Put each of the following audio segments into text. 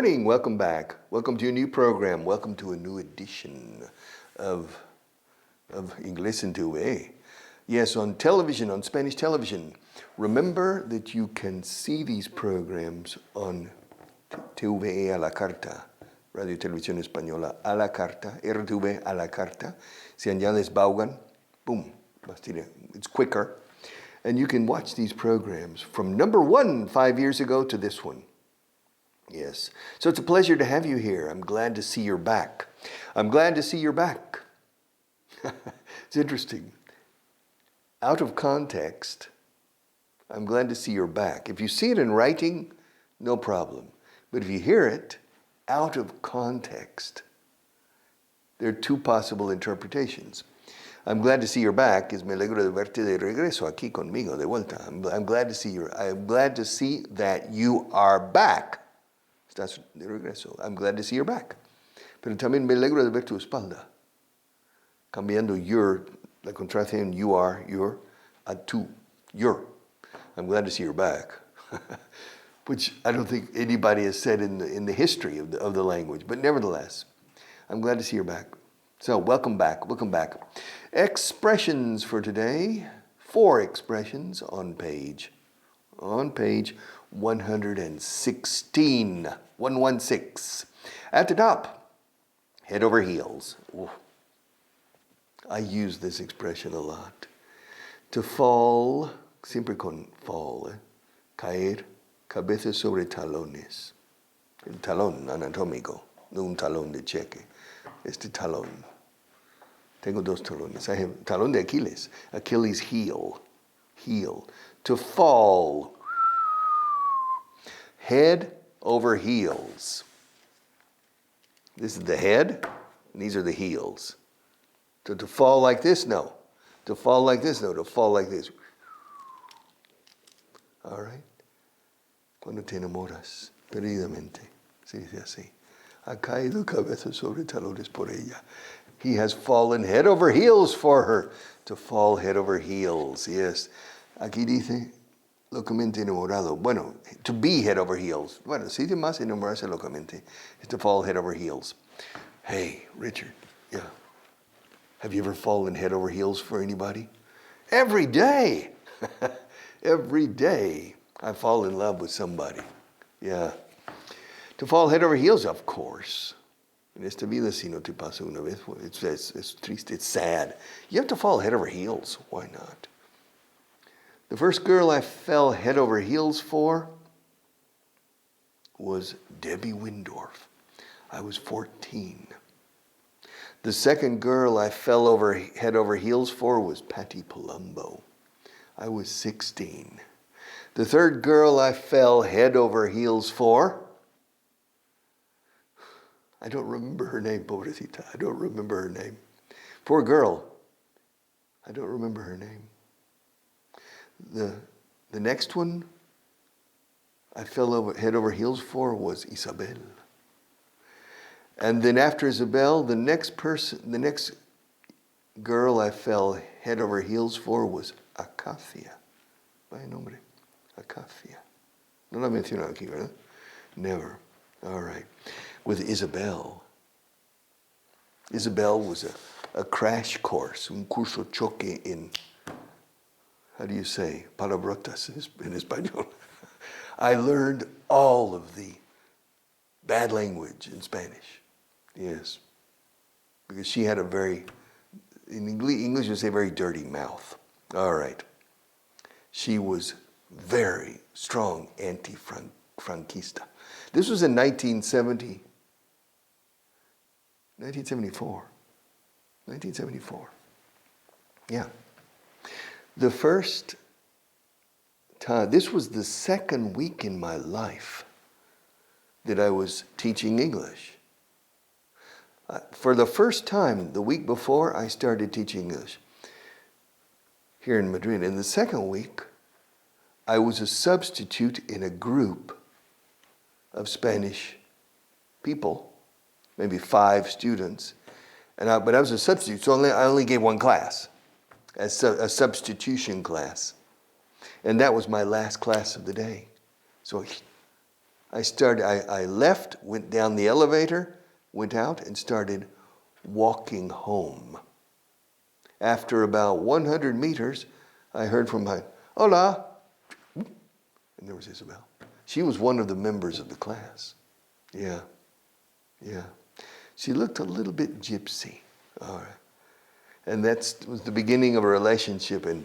morning. Welcome back. Welcome to a new program. Welcome to a new edition of Inglés en TV. Yes, on television, on Spanish television. Remember that you can see these programs on TV a la carta, Radio Televisión Española a la carta, RTV a la carta. Si añades Vaughan, boom, it's quicker. And you can watch these programs from number 1 5 years ago to this one. Yes. So it's a pleasure to have you here. I'm glad to see you're back. I'm glad to see you're back. It's interesting. Out of context, I'm glad to see you're back. If you see it in writing, no problem. But if you hear it out of context, there are 2 possible interpretations. I'm glad to see you're back. Es me alegro de verte de regreso aquí conmigo, de vuelta. I'm glad to see that you are back. Estás de regreso. I'm glad to see you're back. Pero también me alegro de ver tu espalda. Cambiando your, la contracción you are, your, a tú, your. I'm glad to see you're back. Which I don't think anybody has said in the history of the language. But nevertheless, I'm glad to see you're back. So welcome back, welcome back. Expressions for today. 4 expressions on page 116. 116. At the top, head over heels. Ooh. I use this expression a lot. To fall, siempre con fall, caer, cabeza sobre talones. El talón anatómico, no un talón de cheque. Este talón. Tengo 2 talones. I have talón de Achilles. Achilles heel. Heel. To fall. Head over heels. This is the head, and these are the heels. So to fall like this, no. To fall like this, no. To fall like this. All right? Cuando te enamoras, perdidamente, se dice así. Ha caído cabeza sobre talones por ella. He has fallen head over heels for her. To fall head over heels, yes. Aquí dice, locamente enamorado. Bueno, to be head over heels. Bueno, si te más enamorarse locamente, is to fall head over heels. Hey, Richard, yeah. Have you ever fallen head over heels for anybody? Every day. Every day I fall in love with somebody. Yeah. To fall head over heels, of course. En esta vida, si no te pasa una vez, it's triste, it's sad. You have to fall head over heels. Why not? The first girl I fell head over heels for was Debbie Windorf. I was 14. The second girl I fell head over heels for was Patty Palumbo. I was 16. The third girl I fell head over heels for, I don't remember her name, pobrecita. I don't remember her name. Poor girl. I don't remember her name. The next one I fell head over heels for was Isabel. And then after Isabel, the next girl I fell head over heels for was Acacia. Vaya nombre. Acacia. No la menciono aquí, ¿verdad? Never. All right. With Isabel. Isabel was a crash course, un curso choque en, how do you say, palabrotas in Español. I learned all of the bad language in Spanish. Yes. Because she had in English you say very dirty mouth. All right. She was very strong anti-franquista. This was in 1974. Yeah. The first time, this was the second week in my life that I was teaching English. For the first time, the week before, I started teaching English here in Madrid. In the second week, I was a substitute in a group of Spanish people, maybe 5 students. But I was a substitute, so I only gave 1 class, a substitution class. And that was my last class of the day. So I left, went down the elevator, went out and started walking home. After about 100 meters, I heard from behind, "Hola!" And there was Isabel. She was one of the members of the class. Yeah. She looked a little bit gypsy. All right. And that was the beginning of a relationship, and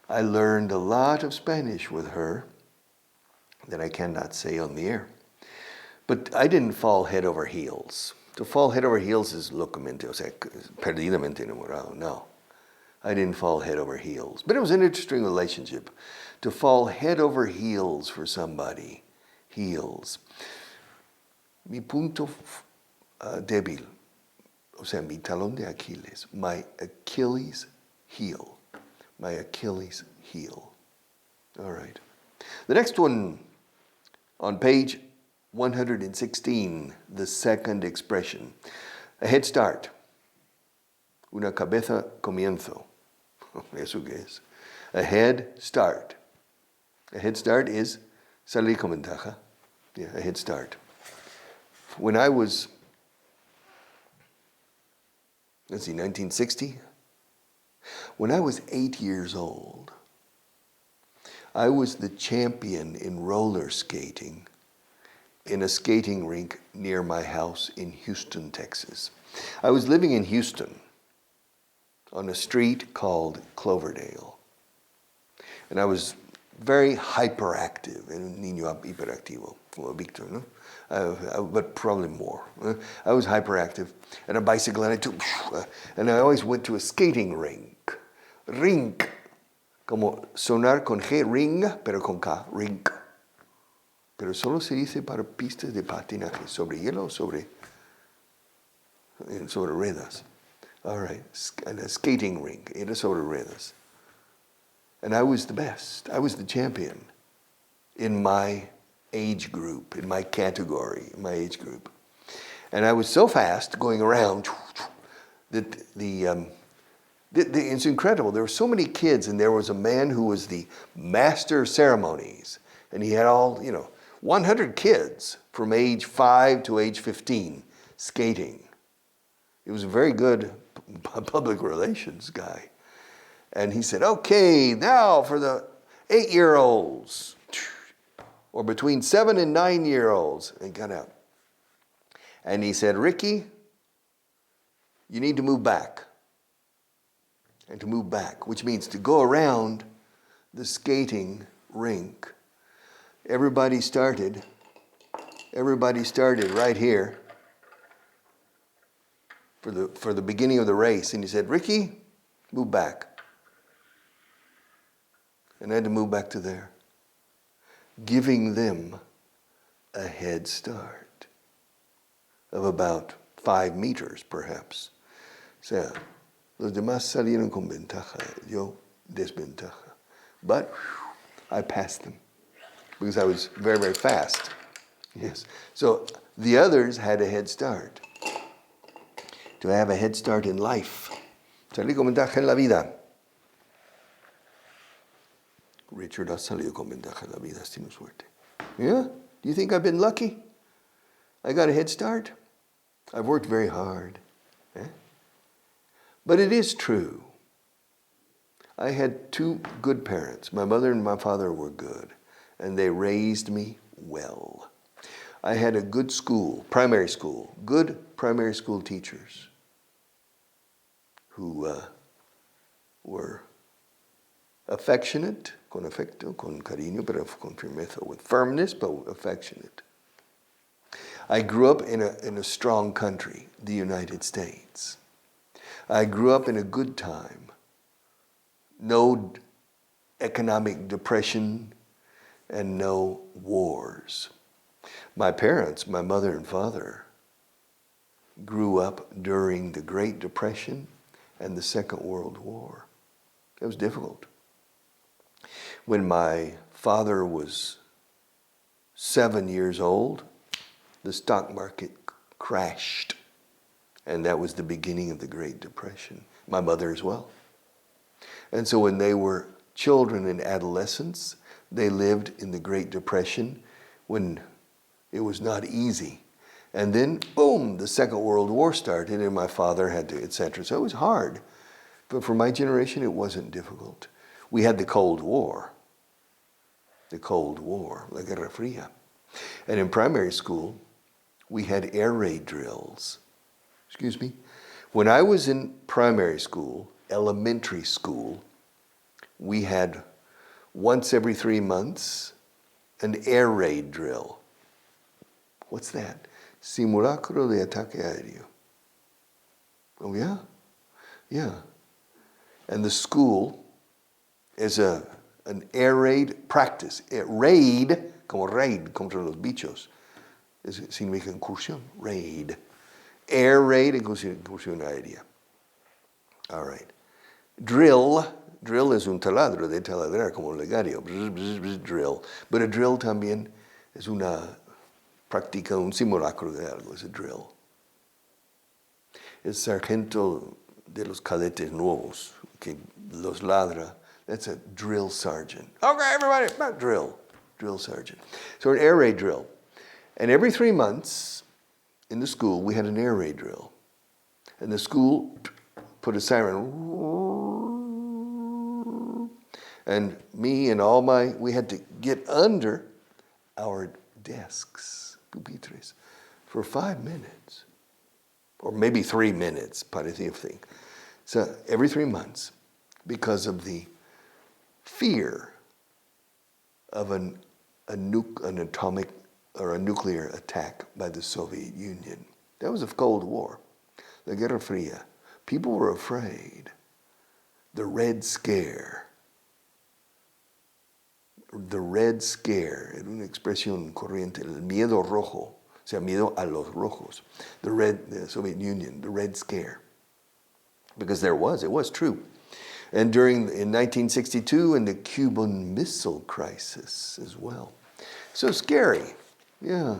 I learned a lot of Spanish with her that I cannot say on the air. But I didn't fall head over heels. To fall head over heels is locamente, o sea, perdidamente enamorado. No, I didn't fall head over heels. But it was an interesting relationship. To fall head over heels for somebody, heels. Mi punto débil, o sea, mi talón de Aquiles, my Achilles heel. My Achilles heel. All right. The next one on page 116, the second expression. A head start. Una cabeza comienzo. ¿Eso qué es? A head start. A head start is salir con ventaja. Yeah, a head start. When I was, 1960? When I was 8 years old, I was the champion in roller skating in a skating rink near my house in Houston, Texas. I was living in Houston on a street called Cloverdale. And I was very hyperactive, un niño hiperactivo, como Victor, no? But probably more. I was hyperactive, and a bicycle, and I always went to a skating rink. Rink, como sonar con G, ring, pero con K, rink. Pero solo se dice para pistas de patinaje, sobre hielo o sobre ruedas. All right, and a skating rink, era sobre ruedas. And I was the best. I was the champion in my age group, in my category, in my age group. And I was so fast going around that it's incredible. There were so many kids, and there was a man who was the master of ceremonies. And he had 100 kids from age 5 to age 15 skating. He was a very good public relations guy. And he said, "Okay, now for the 8-year-olds, or between 7 and 9-year-olds," and got out. And he said, "Ricky, you need to move back." And to move back, which means to go around the skating rink. Everybody started right here for the beginning of the race. And he said, "Ricky, move back." And I had to move back to there, giving them a head start of about 5 meters, perhaps. O sea, los demás salieron con ventaja, yo desventaja. But I passed them because I was very, very fast. Yes. So the others had a head start. To have a head start in life. Salí con ventaja en la vida. Richard ha salido con ventaja en la vida, has tenido suerte. Yeah? Do you think I've been lucky? I got a head start? I've worked very hard. Eh? But it is true. I had 2 good parents. My mother and my father were good, and they raised me well. I had a good school, primary school, good primary school teachers who were affectionate, con afecto, con cariño, pero con firmeza, with firmness, but affectionate. I grew up in a strong country, the United States. I grew up in a good time. No economic depression and no wars. My parents, my mother and father, grew up during the Great Depression and the Second World War. It was difficult. When my father was 7 years old, the stock market crashed. And that was the beginning of the Great Depression. My mother as well. And so when they were children and adolescents, they lived in the Great Depression when it was not easy. And then, boom, the Second World War started and my father had to, etc. So it was hard. But for my generation, it wasn't difficult. We had the Cold War. The Cold War, La Guerra Fría. And in primary school, we had air raid drills. Excuse me. When I was in primary school, elementary school, we had once every 3 months an air raid drill. What's that? Simulacro de ataque aéreo. Oh yeah? Yeah. And the school is an air raid practice. Raid, como raid contra los bichos, significa incursión. Raid. Air raid, incursión aérea. All right. Drill es un taladro de taladrar, como un legario. Drill. But a drill también es una práctica, un simulacro de algo, es a drill. El sargento de los cadetes nuevos, que los ladra, that's a drill sergeant. Okay, everybody, drill sergeant. So an air raid drill. And every 3 months in the school, we had an air raid drill. And the school put a siren. And me and we had to get under our desks, pupitres, for 5 minutes. Or maybe 3 minutes, parecía thing. So every 3 months, because of the fear of an atomic or a nuclear attack by the Soviet Union. That was the Cold War, la Guerra Fría. People were afraid. The Red Scare. The Red Scare, era una expresión corriente, el miedo rojo, o sea, miedo a los rojos. The Soviet Union, the Red Scare. Because it was true. And in 1962, in the Cuban Missile Crisis as well. So scary. Yeah.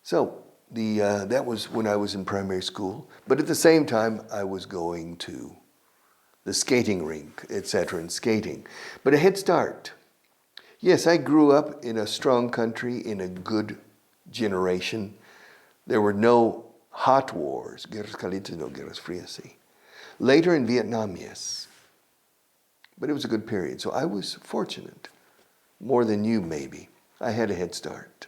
So that was when I was in primary school. But at the same time, I was going to the skating rink, etc., and skating. But a head start. Yes, I grew up in a strong country, in a good generation. There were no hot wars, guerras calientes, no guerras frías, sí. Later in Vietnam, yes. But it was a good period. So I was fortunate, more than you maybe. I had a head start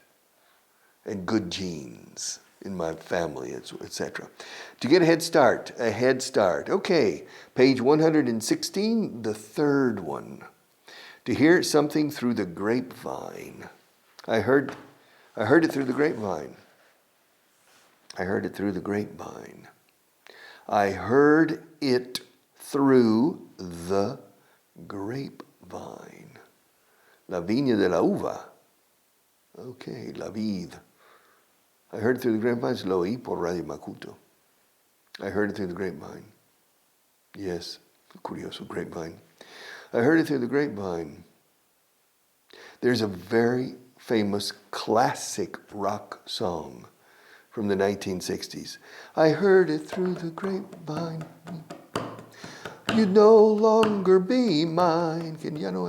and good genes in my family, etc. To get a head start. Okay, page 116, the third one. To hear something through the grapevine. I heard it through the grapevine. I heard it through the grapevine. I heard it through the grapevine. La viña de la uva. Okay, la vid. I heard it through the grapevine. Lo oí por Radio Macuto. I heard it through the grapevine. Yes, curioso, grapevine. I heard it through the grapevine. There's a very famous classic rock song from the 1960s. I heard it through the grapevine. You'd no longer be mine. Que ya no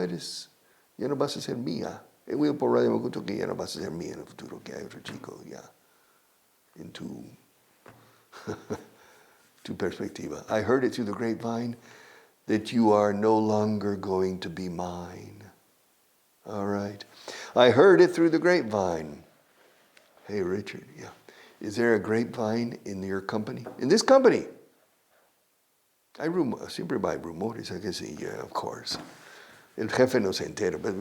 vas a ser mía. He oído por Radio Macuto que ya no vas a ser mía en el futuro, que hay otro chico ya. In tu perspectiva. I heard it through the grapevine that you are no longer going to be mine. All right. I heard it through the grapevine. Hey, Richard, yeah. Is there a grapevine in your company? In this company? Siempre hay rumores, I guess, yeah, of course. El jefe no se entera, but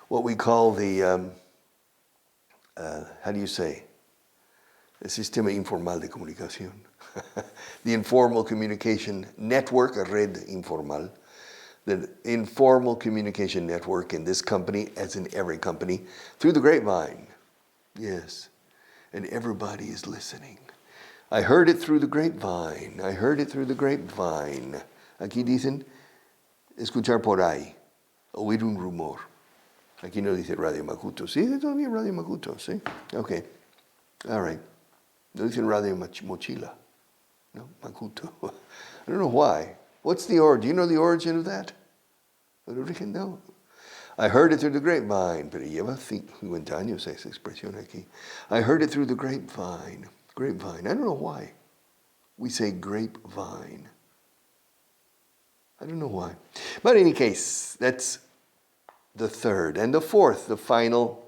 what we call the, how do you say? El sistema informal de comunicación. The informal communication network, a red informal. The informal communication network in this company, as in every company, through the grapevine. Yes. And everybody is listening. I heard it through the grapevine. I heard it through the grapevine. Aquí dicen, escuchar por ahí, oír un rumor. Aquí no dice Radio Macuto. Sí, todavía Radio Macuto, sí. Okay. All right. No dicen Radio Mochila. No, Macuto. I don't know why. What's the origin? Do you know the origin of that? The origen? No. I heard it through the grapevine. Pero lleva 50 años esa expresión aquí. I heard it through the grapevine. Grapevine. I don't know why we say grapevine. I don't know why. But in any case, that's the third. And the fourth, the final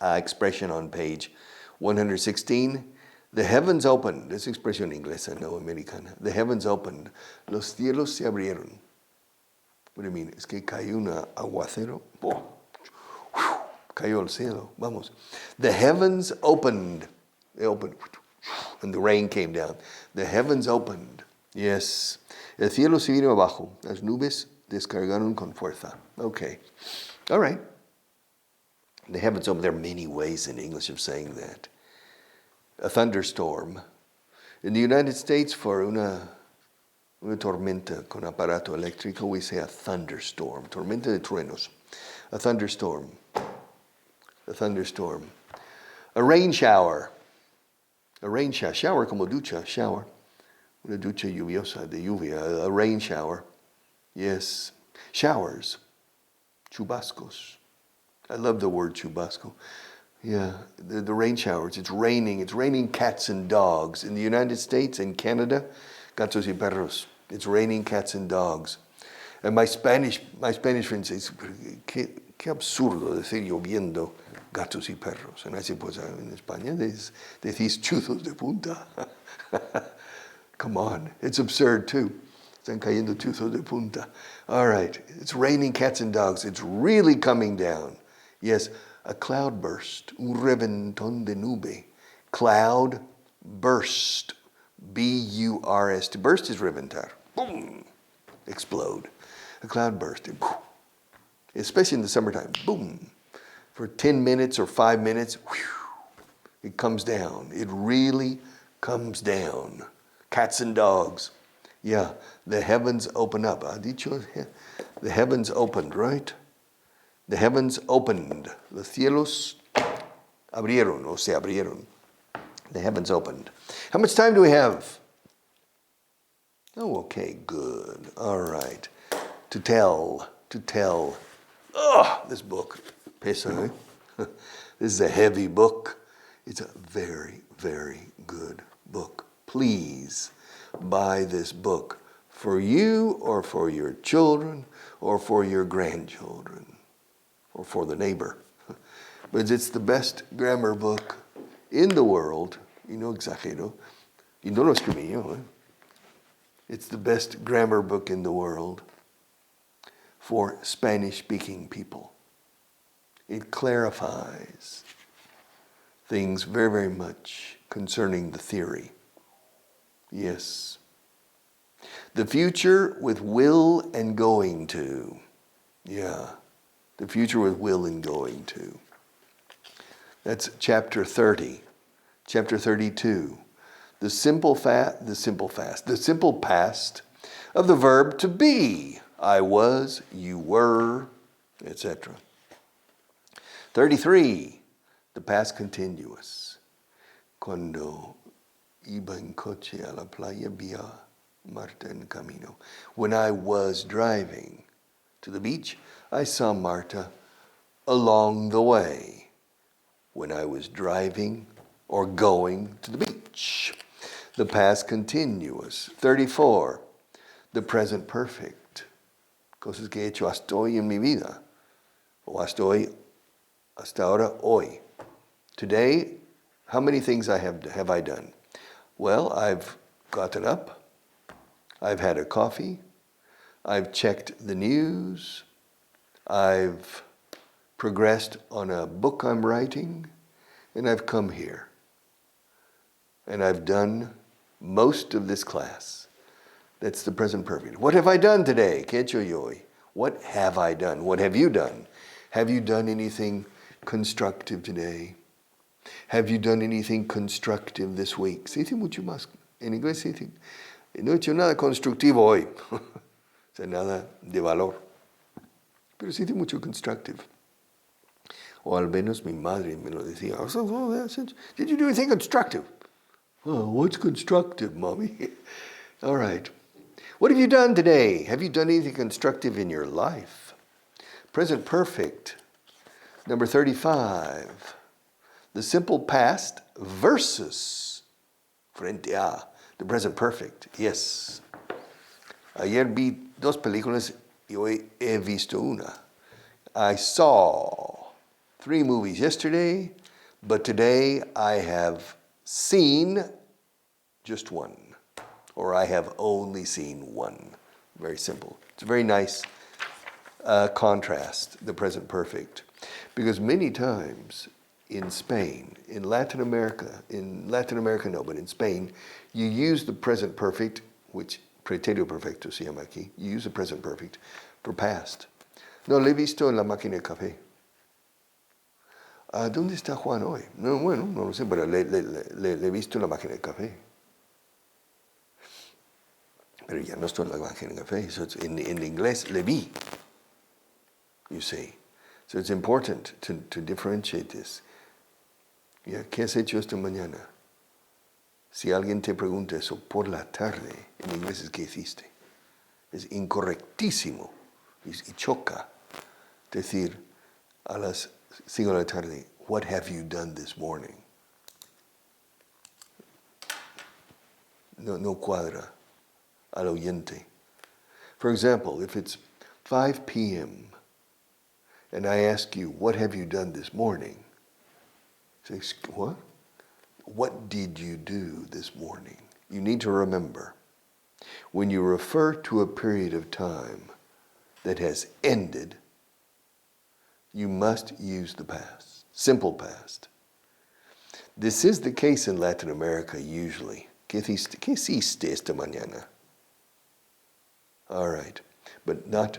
expression on page 116, the heavens opened. This expression inglesa, no americana. The heavens opened. Los cielos se abrieron. What do you mean? Es que cayó un aguacero. Oh, cayó el cielo. Vamos. The heavens opened. They opened. And the rain came down. The heavens opened. Yes. El cielo se vino abajo. Las nubes descargaron con fuerza. Okay. All right. The heavens opened. There are many ways in English of saying that. A thunderstorm. In the United States, for una tormenta con aparato eléctrico, we say a thunderstorm. Tormenta de truenos. A thunderstorm. A thunderstorm. A rain shower. A rain shower. Shower como ducha. Shower. Una ducha lluviosa de lluvia. A rain shower. Yes. Showers. Chubascos. I love the word chubasco. Yeah, the rain showers. It's raining. It's raining cats and dogs. In the United States and Canada, gatos y perros. It's raining cats and dogs. And my Spanish friend says, qué absurdo decir lloviendo gatos y perros. And I say, pues en España decís chuzos de punta. Come on, it's absurd too. Están cayendo chuzos de punta. All right, it's raining cats and dogs. It's really coming down. Yes, a cloud burst, un reventón de nube. Cloud burst, B-U-R-S. To burst is reventar. Boom, explode. A cloud burst, especially in the summertime. Boom, for 10 minutes or 5 minutes, whew, it comes down. It really comes down. Cats and dogs. Yeah, the heavens open up. Dicho, the heavens opened, right? The heavens opened. Los cielos abrieron, o se abrieron. The heavens opened. How much time do we have? Oh, okay, good. All right. To tell. Oh, this book. Pesa, eh? This is a heavy book. It's a very, very good book. Please buy this book for you or for your children or for your grandchildren. Or for the neighbor. But it's the best grammar book in the world. Y no exagero. Y no lo escribí yo. It's the best grammar book in the world for Spanish-speaking people. It clarifies things very, very much concerning the theory. Yes. The future with will and going to. Yeah. The future with will and going to. That's chapter 30. Chapter 32. The simple past of the verb to be. I was, you were, etc. 33. The past continuous. Cuando iba en coche a la playa, vi a Marta en camino. When I was driving to the beach, I saw Marta along the way when I was driving or going to the beach. The past continuous. 34. The present perfect. Cosas que he hecho hasta hoy en mi vida. O hasta ahora, hoy. Today, how many things have I done? Well, I've gotten up. I've had a coffee. I've checked the news. I've progressed on a book I'm writing, and I've come here. And I've done most of this class. That's the present perfect. What have I done today? What have I done? What have you done? Have you done anything constructive today? Have you done anything constructive this week? Se dice mucho más. En inglés se dice, no he hecho nada constructivo hoy. O sea, nada de valor. Pero sí tiene mucho constructive. O al menos mi madre me lo decía. Did you do anything constructive? Oh, what's constructive, Mommy? All right. What have you done today? Have you done anything constructive in your life? Present perfect. Number 35. The simple past versus frente a. The present perfect. Yes. Ayer vi dos películas y hoy he visto una. I saw 3 movies yesterday, but today I have seen just one. Or I have only seen one. Very simple. It's a very nice contrast, the present perfect. Because many times in Spain, in Latin America no, but in Spain, you use the present perfect, which pretérito perfecto se llama aquí, you use the present perfect for past. No, le he visto en la máquina de café. ¿Dónde está Juan hoy? No, bueno, no lo sé, pero le he visto en la máquina de café. Pero ya no estoy en la máquina de café. So it's in inglés, le vi. You see. So it's important to differentiate this. Yeah, ¿qué has hecho esta mañana? Si alguien te pregunta eso por la tarde, en inglés es ¿qué hiciste? Es incorrectísimo y choca decir a las 5 de la tarde, what have you done this morning? No cuadra al oyente. For example, if it's 5 p.m. and I ask you, what have you done this morning? Say, what? What did you do this morning? You need to remember, when you refer to a period of time that has ended, you must use the past, simple past. This is the case in Latin America usually. ¿Qué hiciste esta mañana? All right, but not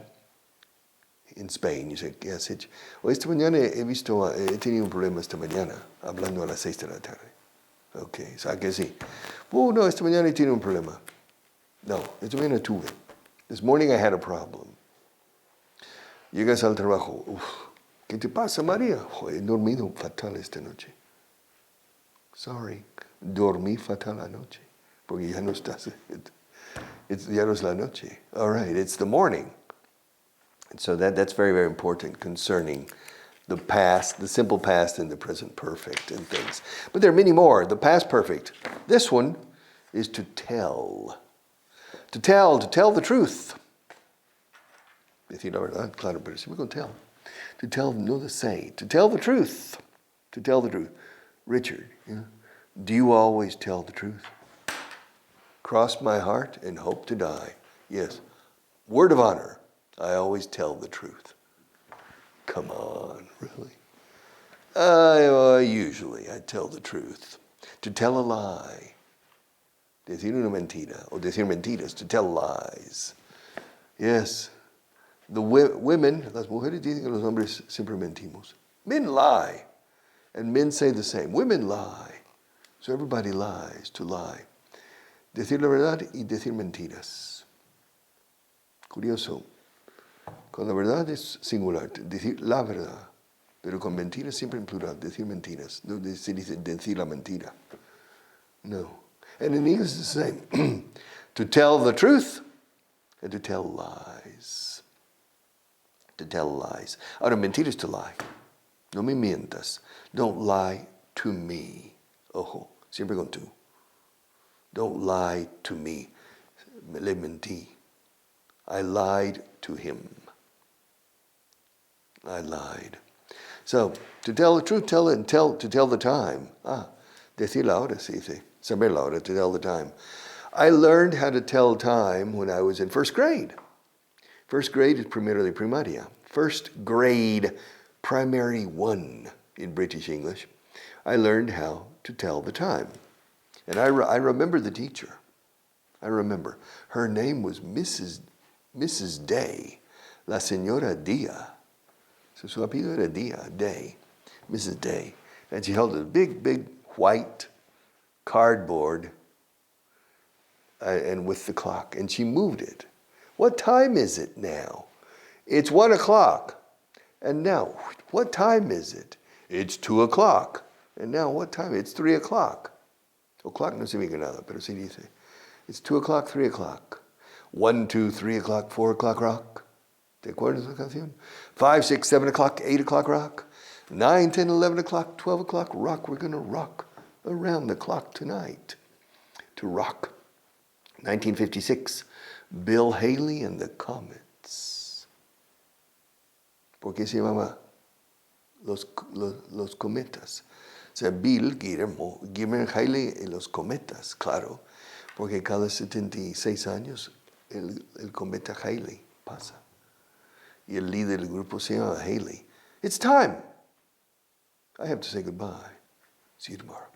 in Spain. You say, ¿qué has hecho? O esta mañana he tenido un problema esta mañana, hablando a las 6 de la tarde. Okay, o sea que sí. Oh, no, esta mañana he tenido un problema. No, esta mañana tuve. This morning I had a problem. Llegas al trabajo. ¿Qué te pasa, María? He dormido fatal esta noche. Sorry, dormí fatal anoche. Porque ya no estás. Ya no es la noche. All right, it's the morning. And so that's very, very important concerning the past, the simple past and the present perfect and things. But there are many more. The past perfect. This one is to tell. To tell the truth. Decir la verdad, claro, pero si me con tell. To tell, no to say. To tell the truth. To tell the truth. Richard, do you always tell the truth? Cross my heart and hope to die. Yes. Word of honor. I always tell the truth. Come on, really? Usually I tell the truth. To tell a lie. Decir una mentira. O decir mentiras. To tell lies. Yes. The women, las mujeres dicen que los hombres siempre mentimos. Men lie. And men say the same. Women lie. So everybody lies, to lie. Decir la verdad y decir mentiras. Curioso. Con la verdad es singular, decir la verdad. Pero con mentiras siempre en plural, decir mentiras. No se dice decir la mentira. No. And in English it's the same. To tell the truth and to tell lies. To tell lies. Ahora, mentiras to lie. No me mientas. Don't lie to me. Ojo, siempre con tú. Don't lie to me. Le mentí. I lied to him. I lied. So, to tell the truth, tell it, and to tell the time. Decir la hora, se dice. Saber la hora, to tell the time. I learned how to tell time when I was in first grade. First grade is primero de primaria. First grade, primary 1 in British English. I learned how to tell the time. And I remember the teacher. I remember. Her name was Mrs. Day, la señora Dia. So su apellido era Day, Mrs. Day. And she held a big white cardboard and with the clock. And she moved it. What time is it now? It's 1 o'clock. And now, what time is it? It's 2 o'clock. And now, what time? It's 3 o'clock. O'clock no significa nada, pero sí dice. It's 2 o'clock, 3 o'clock. 1, 2, 3 o'clock, 4 o'clock rock. ¿Te acuerdas de la canción? 5, 6, 7 o'clock, 8 o'clock rock. 9, 10, 11 o'clock, 12 o'clock rock. We're going to rock around the clock tonight. To rock. 1956, Bill Haley and the Comets. ¿Por qué se llamaba los cometas? O sea, Bill, Guillermo Haley y los cometas, claro. Porque cada 76 años el cometa Haley pasa. Y el líder del grupo se llama Haley. It's time. I have to say goodbye. See you tomorrow.